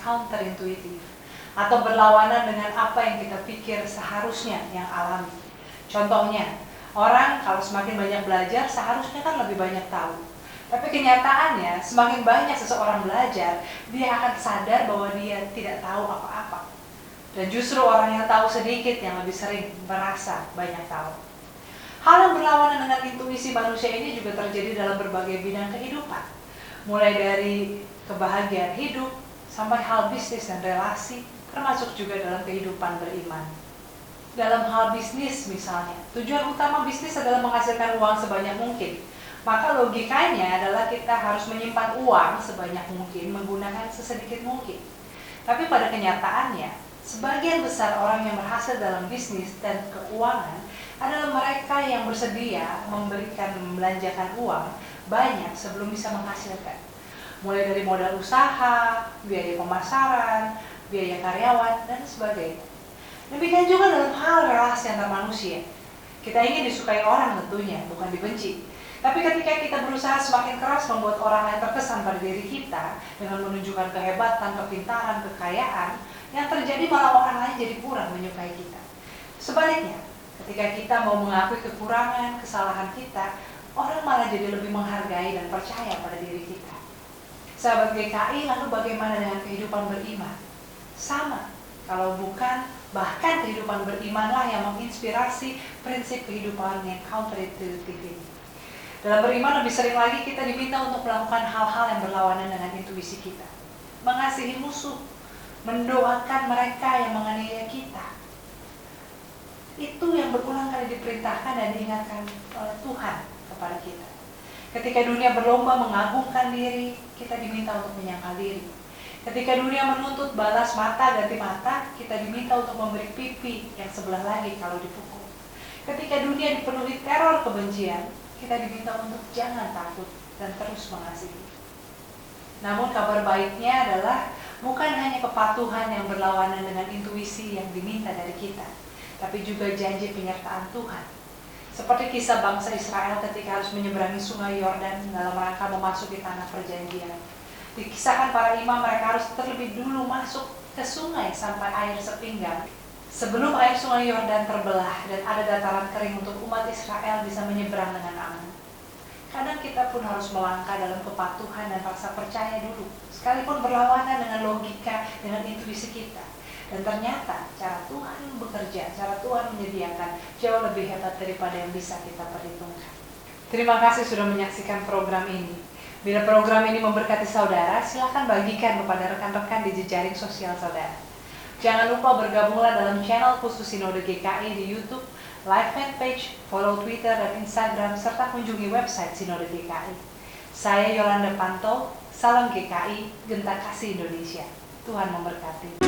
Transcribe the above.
counterintuitif atau berlawanan dengan apa yang kita pikir seharusnya yang alami. Contohnya, orang kalau semakin banyak belajar seharusnya kan lebih banyak tahu. Tapi kenyataannya semakin banyak seseorang belajar, dia akan sadar bahwa dia tidak tahu apa-apa. Dan justru orang yang tahu sedikit yang lebih sering merasa banyak tahu. Hal yang berlawanan dengan intuisi manusia ini juga terjadi dalam berbagai bidang kehidupan. Mulai dari kebahagiaan hidup, sampai hal bisnis dan relasi, termasuk juga dalam kehidupan beriman. Dalam hal bisnis misalnya, tujuan utama bisnis adalah menghasilkan uang sebanyak mungkin. Maka logikanya adalah kita harus menyimpan uang sebanyak mungkin menggunakan sesedikit mungkin. Tapi pada kenyataannya, sebagian besar orang yang berhasil dalam bisnis dan keuangan adalah mereka yang bersedia membelanjakan uang banyak sebelum bisa menghasilkan. Mulai dari modal usaha, biaya pemasaran, biaya karyawan, dan sebagainya. Demikian juga dalam hal relasi antar manusia. Kita ingin disukai orang tentunya, bukan dibenci. Tapi ketika kita berusaha semakin keras membuat orang lain terkesan pada diri kita dengan menunjukkan kehebatan, kepintaran, kekayaan, yang terjadi malah orang lain jadi kurang menyukai kita. Sebaliknya, ketika kita mau mengakui kekurangan, kesalahan kita, orang malah jadi lebih menghargai dan percaya pada diri kita. Sahabat GKI, lalu bagaimana dengan kehidupan beriman? Sama, kalau bukan, bahkan kehidupan berimanlah yang menginspirasi prinsip kehidupan yang counterintuitif ini. Dalam beriman lebih sering lagi kita diminta untuk melakukan hal-hal yang berlawanan dengan intuisi kita. Mengasihi musuh, mendoakan mereka yang menganiaya kita. Itu yang berulang kali diperintahkan dan diingatkan oleh Tuhan kepada kita. Ketika dunia berlomba mengagungkan diri, kita diminta untuk menyangkal diri. Ketika dunia menuntut balas mata ganti mata, kita diminta untuk memberi pipi yang sebelah lagi kalau dipukul. Ketika dunia dipenuhi teror kebencian, kita diminta untuk jangan takut dan terus mengasihi. Namun kabar baiknya adalah bukan hanya kepatuhan yang berlawanan dengan intuisi yang diminta dari kita, tapi juga janji penyertaan Tuhan. Seperti kisah bangsa Israel ketika harus menyeberangi sungai Yordan dalam rangka memasuki tanah perjanjian. Dikisahkan para imam mereka harus terlebih dulu masuk ke sungai sampai air sepinggang sebelum air sungai Yordan terbelah dan ada dataran kering untuk umat Israel bisa menyeberang dengan aman. Kadang kita pun harus melangkah dalam kepatuhan dan rasa percaya dulu, sekalipun berlawanan dengan logika, dengan intuisi kita. Dan ternyata cara Tuhan bekerja, cara Tuhan menyediakan jauh lebih hebat daripada yang bisa kita perhitungkan. Terima kasih sudah menyaksikan program ini. Bila program ini memberkati saudara, silakan bagikan kepada rekan-rekan di jejaring sosial saudara. Jangan lupa bergabunglah dalam channel khusus Sinode GKI di YouTube, like fanpage, follow Twitter dan Instagram, serta kunjungi website Sinode GKI. Saya Yolanda Panto, salam GKI, Genta Kasih Indonesia. Tuhan memberkati.